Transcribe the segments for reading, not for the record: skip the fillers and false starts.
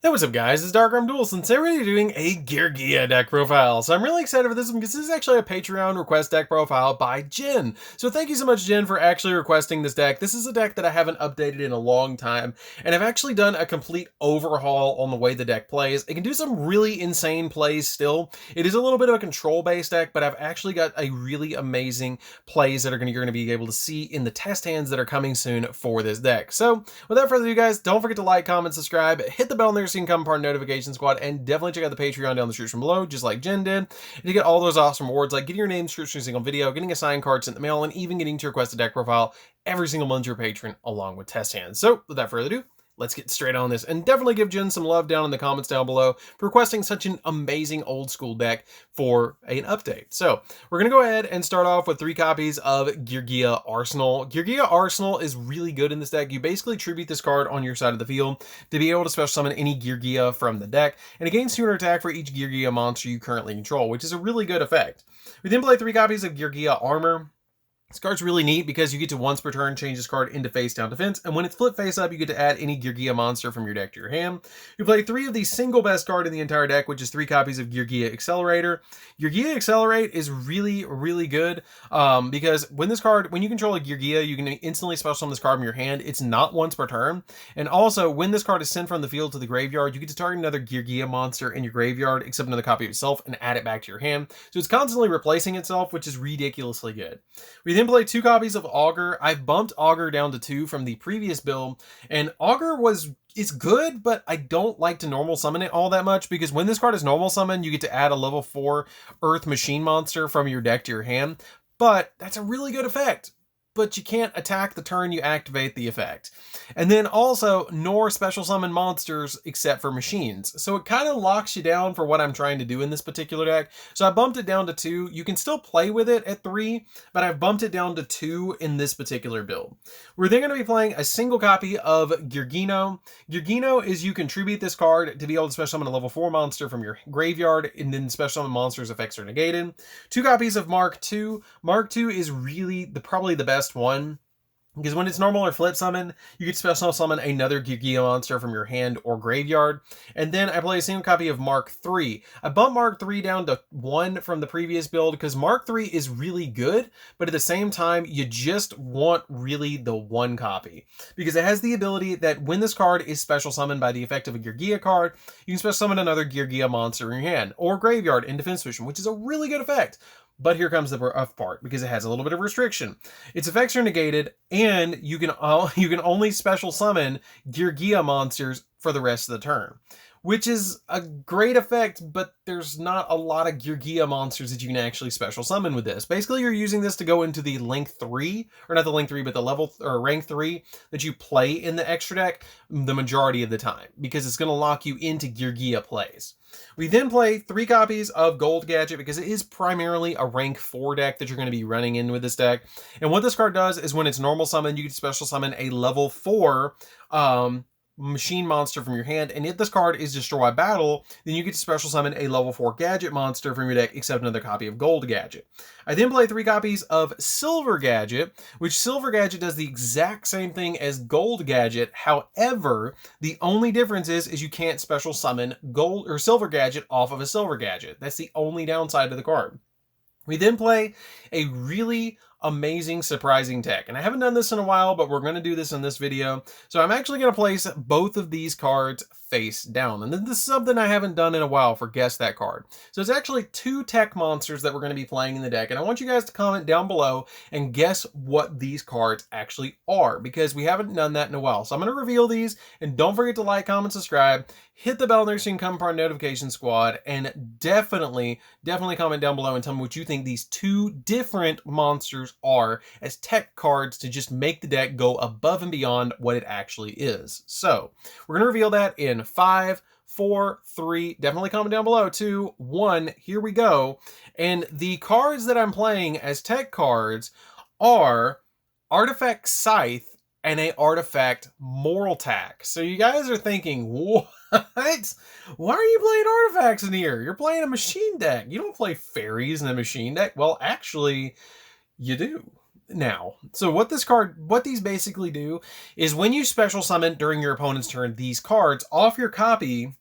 Hey, what's up guys, it's DarkArmedDuelist, and today we're doing a Geargia deck profile. So I'm really excited for this one because this is actually a Patreon request deck profile by Jin. So thank you so much, Jin, for actually requesting this deck. This is a deck that I haven't updated in a long time, and I've actually done a complete overhaul on the way the deck plays. It can do some really insane plays still. It is a little bit of a control-based deck, but I've actually got a really amazing plays that you're going to be able to see in the test hands that are coming soon for this deck. So without further ado, guys, don't forget to like, comment, subscribe, hit the bell there so you can become part of the notification squad, and definitely check out the Patreon down in the description below, just like Jen did. And you get all those awesome rewards like getting your name description in a single video, getting a signed card sent in the mail, and even getting to request a deck profile every single month to your patron along with test hands. So without further ado, let's get straight on this, and definitely give Jen some love down in the comments down below for requesting such an amazing old school deck for an update. So we're going to go ahead and start off with 3 copies of Geargia Arsenal. Geargia Arsenal is really good in this deck. You basically tribute this card on your side of the field to be able to special summon any Geargia from the deck, and it gains 200 attack for each Geargia monster you currently control, which is a really good effect. We then play 3 copies of Geargia Armor. This card's really neat because you get to once per turn change this card into face down defense, and when it's flipped face up, you get to add any Geargia monster from your deck to your hand. You play 3 of the single best card in the entire deck, which is 3 copies of Geargia Accelerator. Geargia Accelerate is really good because when you control a Geargia, you can instantly special summon this card from your hand. It's not once per turn, and also when this card is sent from the field to the graveyard, you get to target another Geargia monster in your graveyard except another copy of itself and add it back to your hand. So it's constantly replacing itself, which is ridiculously good. We then play 2 copies of Augur. I've bumped Augur down to 2 from the previous build, and Augur is good, but I don't like to normal summon it all that much because when this card is normal summon, you get to add a level 4 Earth Machine monster from your deck to your hand, but that's a really good effect. But you can't attack the turn you activate the effect. And then also, nor special summon monsters except for machines. So it kind of locks you down for what I'm trying to do in this particular deck. So I bumped it down to 2. You can still play with it at 3, but I've bumped it down to 2 in this particular build. We're then going to be playing a single copy of Geargia. Geargia is you contribute this card to be able to special summon a level 4 monster from your graveyard, and then special summon monsters' effects are negated. 2 copies of Mark II. Mark II is really probably the best one, because when it's normal or flip summon, you get special summon another Geargia monster from your hand or graveyard. And then I play a single copy of Mark III. I bumped Mark III down to 1 from the previous build because Mark III is really good, but at the same time, you just want really the 1 copy. Because it has the ability that when this card is special summoned by the effect of a Geargia card, you can special summon another Geargia monster in your hand or graveyard in defense position, which is a really good effect. But here comes the rough part, because it has a little bit of restriction. Its effects are negated, and you can only special summon Geargia monsters for the rest of the turn, which is a great effect, but there's not a lot of Geargia monsters that you can actually special summon with this. Basically, you're using this to go into the length 3, or not the length 3, but the level or rank 3 that you play in the extra deck the majority of the time, because it's going to lock you into Geargia plays. We then play 3 copies of Gold Gadget because it is primarily a rank 4 deck that you're going to be running in with this deck. And what this card does is when it's normal summon, you can special summon a level 4 machine monster from your hand, and if this card is destroy battle, then you get to special summon a level 4 gadget monster from your deck except another copy of Gold Gadget. I then play 3 copies of Silver Gadget, which Silver Gadget does the exact same thing as Gold Gadget. However, the only difference is you can't special summon Gold or Silver Gadget off of a Silver Gadget. That's the only downside to the card. We then play a really amazing, surprising tech. And I haven't done this in a while, but we're going to do this in this video. So I'm actually going to place both of these cards face down. And this is something I haven't done in a while for Guess That Card. So it's actually 2 tech monsters that we're going to be playing in the deck. And I want you guys to comment down below and guess what these cards actually are, because we haven't done that in a while. So I'm going to reveal these, and don't forget to like, comment, subscribe, hit the bell there so you can become part of the notification squad, and definitely comment down below and tell me what you think these 2 different monsters are as tech cards to just make the deck go above and beyond what it actually is. So we're going to reveal that in 5, 4, 3, definitely comment down below, 2, 1, here we go. And the cards that I'm playing as tech cards are Artifact Scythe and a Artifact Moraltac. So you guys are thinking, what? Why are you playing artifacts in here? You're playing a machine deck. You don't play fairies in a machine deck. Well, actually, you do. now. So what these basically do is when you special summon during your opponent's turn these cards off your copy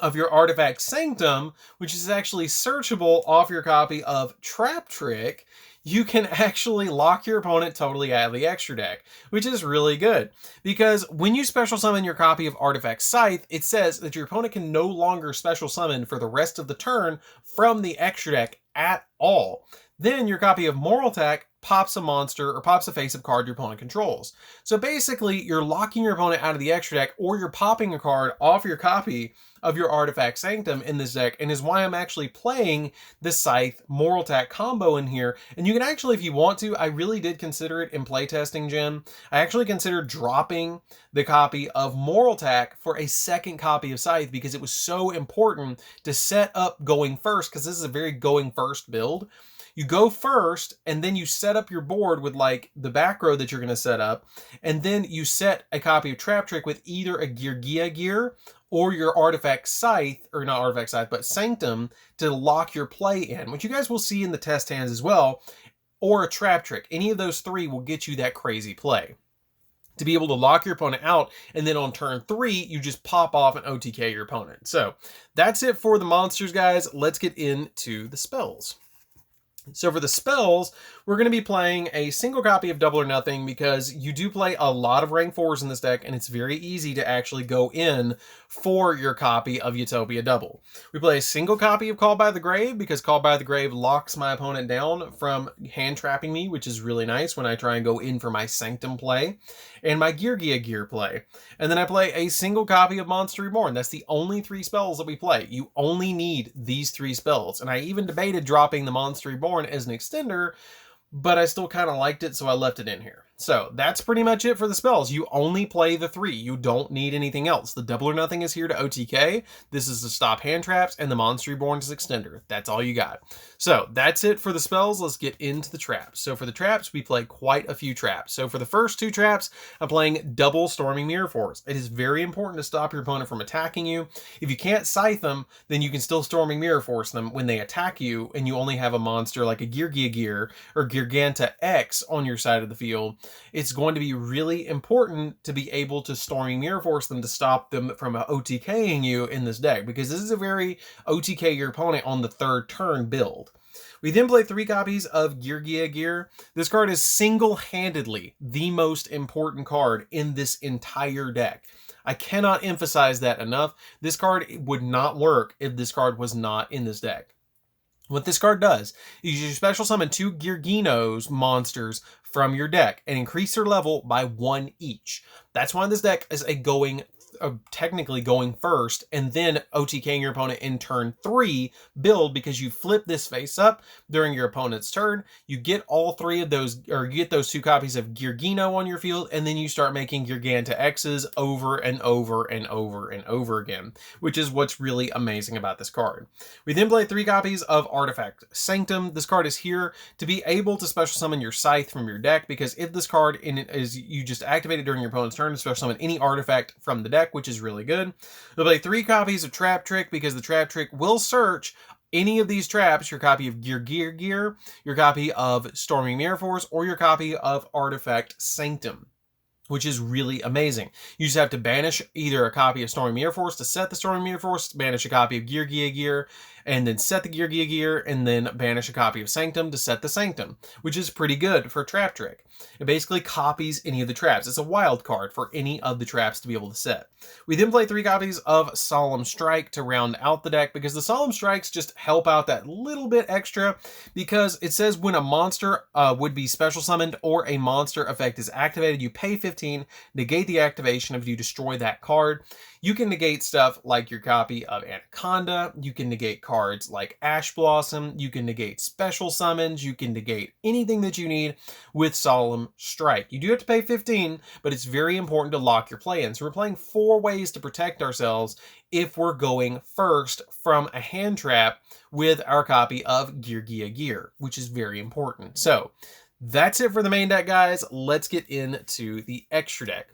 of your artifact Sanctum, which is actually searchable off your copy of Trap Trick, you can actually lock your opponent totally out of the extra deck, which is really good. Because when you special summon your copy of Artifact Scythe, it says that your opponent can no longer special summon for the rest of the turn from the extra deck at all. Then your copy of Moral Attack pops a monster or pops a face-up card your opponent controls. So basically, you're locking your opponent out of the extra deck, or you're popping a card off your copy of your Artifact Sanctum in this deck, and is why I'm actually playing the Scythe Moral Attack combo in here. And you can actually, if you want to, I really did consider it in playtesting, Jim. I actually considered dropping the copy of Moral Attack for a second copy of Scythe because it was so important to set up going first, because this is a very going first build. You go first, and then you set up your board with like the back row that you're going to set up, and then you set a copy of Trap Trick with either a Geargia gear or your Artifact Scythe, or not Artifact Scythe, but Sanctum to lock your play in, which you guys will see in the test hands as well, or a Trap Trick. Any of those three will get you that crazy play to be able to lock your opponent out, and then on turn 3, you just pop off and OTK your opponent. So that's it for the monsters, guys. Let's get into the spells. So for the spells, we're going to be playing a single copy of Double or Nothing because you do play a lot of rank 4s in this deck, and it's very easy to actually go in for your copy of Utopia Double. We play a single copy of Called by the Grave because Called by the Grave locks my opponent down from hand trapping me, which is really nice when I try and go in for my Sanctum play and my Geargia gear play. And then I play a single copy of Monster Reborn. That's the only 3 spells that we play. You only need these 3 spells. And I even debated dropping the Monster Reborn as an extender, but I still kind of liked it, so I left it in here. So that's pretty much it for the spells. You only play the 3. You don't need anything else. The Double or Nothing is here to OTK. This is to stop hand traps, and the Monster Reborn is extender. That's all you got. So that's it for the spells. Let's get into the traps. So for the traps, we play quite a few traps. So for the first 2 traps, I'm playing double Storming Mirror Force. It is very important to stop your opponent from attacking you. If you can't Scythe them, then you can still Storming Mirror Force them when they attack you, and you only have a monster like a Geargia Gear or Gearganta X on your side of the field. It's going to be really important to be able to Storming Mirror Force them to stop them from OTKing you in this deck, because this is a very OTK your opponent on the 3rd turn build. We then play 3 copies of Geargia Gear. This card is single-handedly the most important card in this entire deck. I cannot emphasize that enough. This card would not work if this card was not in this deck. What this card does is you special summon 2 Gearginos monsters from your deck and increase their level by 1 each. That's why this deck is technically going first, and then OTKing your opponent in turn 3 build, because you flip this face up during your opponent's turn. You get all 3 of those, or you get those 2 copies of Geargino on your field, and then you start making Gearganta X's over and over and over and over again, which is what's really amazing about this card. We then play 3 copies of Artifact Sanctum. This card is here to be able to special summon your Scythe from your deck, because if this card is you just activate it during your opponent's turn to special summon any artifact from the deck, which is really good. We'll play 3 copies of Trap Trick because the Trap Trick will search any of these traps, your copy of Gear, your copy of Storming Mirror Force, or your copy of Artifact Sanctum, which is really amazing. You just have to banish either a copy of Storming Mirror Force to set the Storming Mirror Force, banish a copy of Geargia Gear, and then set the Geargia Gear, and then banish a copy of Sanctum to set the Sanctum, which is pretty good for Trap Trick. It basically copies any of the traps. It's a wild card for any of the traps to be able to set. We then play 3 copies of Solemn Strike to round out the deck, because the Solemn Strikes just help out that little bit extra, because it says when a monster would be special summoned or a monster effect is activated, you pay 15, negate the activation if you destroy that card. You can negate stuff like your copy of Anaconda. You can negate cards like Ash Blossom. You can negate special summons. You can negate anything that you need with Solemn Strike. You do have to pay 15, but it's very important to lock your play in. So we're playing 4 ways to protect ourselves if we're going first from a hand trap with our copy of Geargia Gear, which is very important. So that's it for the main deck, guys. Let's get into the extra deck.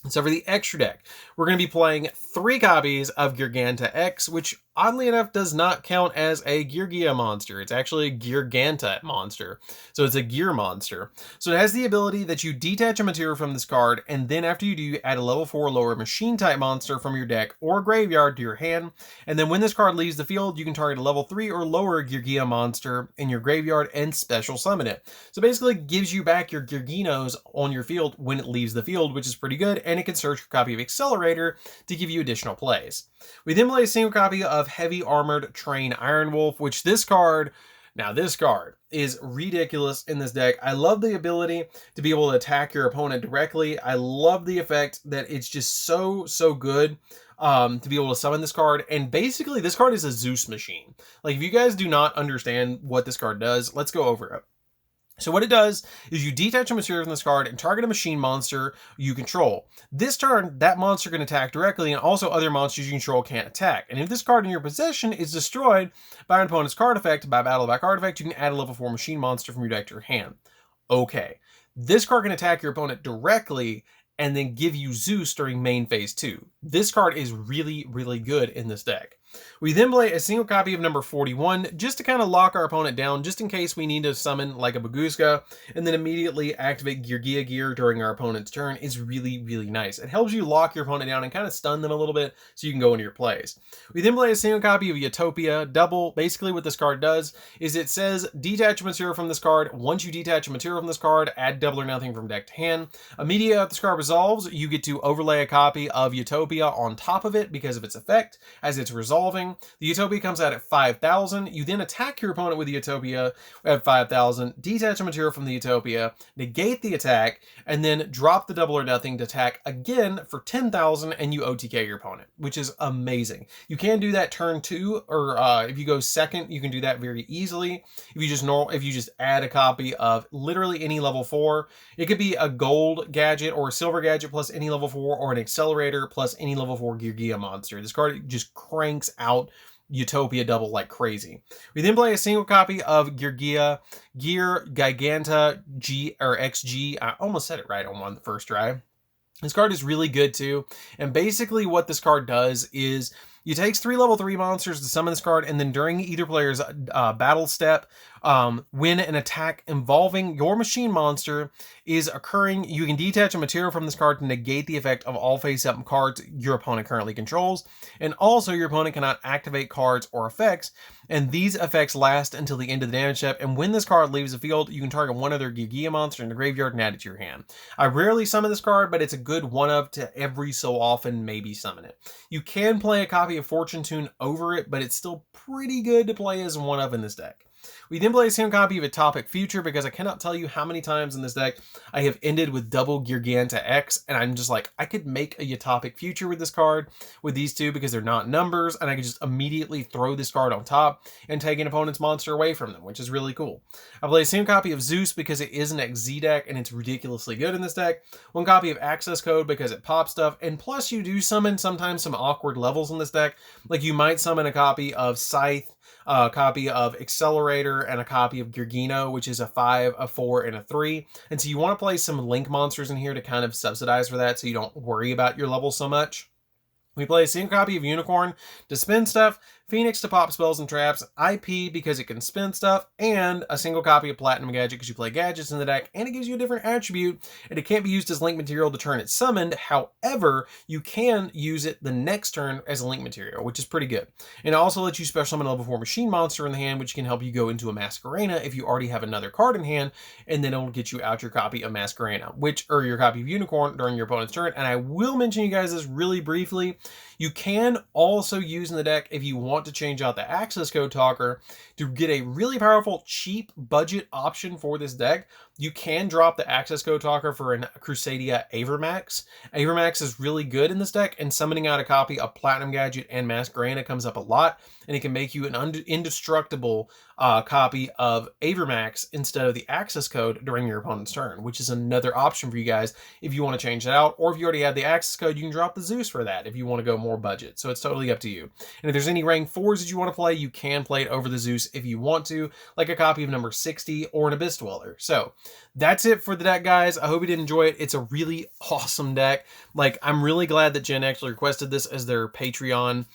So for the extra deck, we're going to be playing 3 copies of Geargia X, which oddly enough does not count as a Geargia monster. It's actually a Geargia monster. So it's a gear monster. So it has the ability that you detach a material from this card, and then after you do, you add a level 4 lower machine type monster from your deck or graveyard to your hand. And then when this card leaves the field, you can target a level 3 or lower Geargia monster in your graveyard and special summon it. So basically it gives you back your Gearginos on your field when it leaves the field, which is pretty good, and it can search for a copy of Accelerator to give you additional plays. We then play a single copy of Heavy Armored Train Iron Wolf, which this card is ridiculous in this deck. I love the ability to be able to attack your opponent directly. I love the effect that it's just so good to be able to summon this card. And basically this card is a Zeus machine. Like, if you guys do not understand what this card does, let's go over it. So what it does is you detach a material from this card and target a machine monster you control. This turn, that monster can attack directly, and also other monsters you control can't attack. And if this card in your possession is destroyed by an opponent's card effect, by battle by card effect, you can add a level 4 machine monster from your deck to your hand. Okay, this card can attack your opponent directly and then give you Zeus during main phase 2. This card is really good in this deck. We then play a single copy of number 41 just to kind of lock our opponent down, just in case we need to summon like a Baguska and then immediately activate Geargia Gear during our opponent's turn. Is really nice. It helps you lock your opponent down and kind of stun them a little bit so you can go into your plays. We then play a single copy of Utopia Double. Basically what this card does is it says detach a material from this card. Once you detach a material from this card, add double or nothing from deck to hand. Immediately after this card resolves, you get to overlay a copy of Utopia on top of it because of its effect as it's resolving. The Utopia comes out at 5,000. You then attack your opponent with the Utopia at 5,000, detach a material from the Utopia, negate the attack, and then drop the double or nothing to attack again for 10,000, and you OTK your opponent, which is amazing. You can do that turn 2, or if you go second, you can do that very easily. If you just add a copy of literally any level 4, it could be a gold gadget or a silver gadget plus any level 4, or an accelerator plus any level 4 Geargia monster. This card just cranks out Utopia Double like crazy. We then play a single copy of Geargia Giganta G or XG. I almost said it right on the first try. This card is really good too. And basically what this card does is you takes 3 level 3 monsters to summon this card, and then during either player's battle step, when an attack involving your machine monster is occurring, you can detach a material from this card to negate the effect of all face-up cards your opponent currently controls. And also your opponent cannot activate cards or effects, and these effects last until the end of the damage step. And when this card leaves the field, you can target one other Geargia monster in the graveyard and add it to your hand. I rarely summon this card, but it's a good one-of to every so often maybe summon it. You can play a copy of Fortune Tune over it, but it's still pretty good to play as one-of in this deck. We then play a single copy of Atopic Future because I cannot tell you how many times in this deck I have ended with double Geargia X, and I'm just like, I could make a Atopic Future with this card, with these two, because they're not numbers, and I could just immediately throw this card on top and take an opponent's monster away from them, which is really cool. I play a single copy of Zeus because it is an XZ deck, and it's ridiculously good in this deck. One copy of Access Code because it pops stuff, and plus you do summon sometimes some awkward levels in this deck. Like you might summon a copy of Scythe, a copy of Accelerator, and a copy of Geargino, which is a 5, a 4, and a 3. And so you want to play some Link monsters in here to kind of subsidize for that so you don't worry about your levels so much. We play a single copy of Unicorn to spin stuff, Phoenix to pop spells and traps, IP because it can spin stuff, and a single copy of Platinum Gadget because you play gadgets in the deck, and it gives you a different attribute, and it can't be used as link material the turn it's summoned. However, you can use it the next turn as a link material, which is pretty good. And it also lets you special summon a level 4 machine monster in the hand, which can help you go into a Masquerena if you already have another card in hand, and then it'll get you out your copy of Masquerena, or your copy of Unicorn during your opponent's turn. And I will mention you guys this really briefly. You can also use in the deck, if you want to change out the access code talker to get a really powerful, cheap budget option for this deck, you can drop the access code talker for an Crusadia Avermax. Avermax is really good in this deck, and summoning out a copy of Platinum Gadget and Masquerena comes up a lot, and it can make you an indestructible copy of Avermax instead of the access code during your opponent's turn, which is another option for you guys if you want to change that out. Or if you already have the access code, you can drop the Zeus for that if you want to go more budget. So it's totally up to you. And if there's any rank 4s that you want to play, you can play it over the Zeus if you want to, like a copy of number 60 or an Abyss Dweller. So that's it for the deck, guys. I hope you did enjoy it. It's a really awesome deck. Like, I'm really glad that Jen actually requested this as their Patreon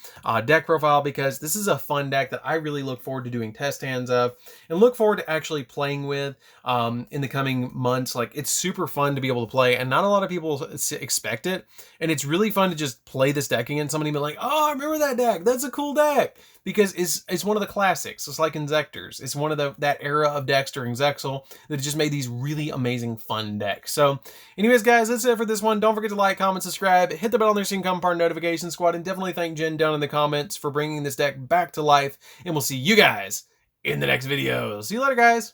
deck profile, because this is a fun deck that I really look forward to doing test hands of and look forward to actually playing with in the coming months. Like, it's super fun to be able to play, and not a lot of people expect it, and it's really fun to just play this deck against somebody and be like, oh, I remember that deck. That's a cool deck. Because it's one of the classics. It's like Inzectors. It's one of that era of decks during Zexal that just made these really amazing, fun decks. So, anyways, guys, that's it for this one. Don't forget to like, comment, subscribe, hit the bell on there so you can become part of the notification squad, and definitely thank Jen down in the comments for bringing this deck back to life. And we'll see you guys in the next video. See you later, guys.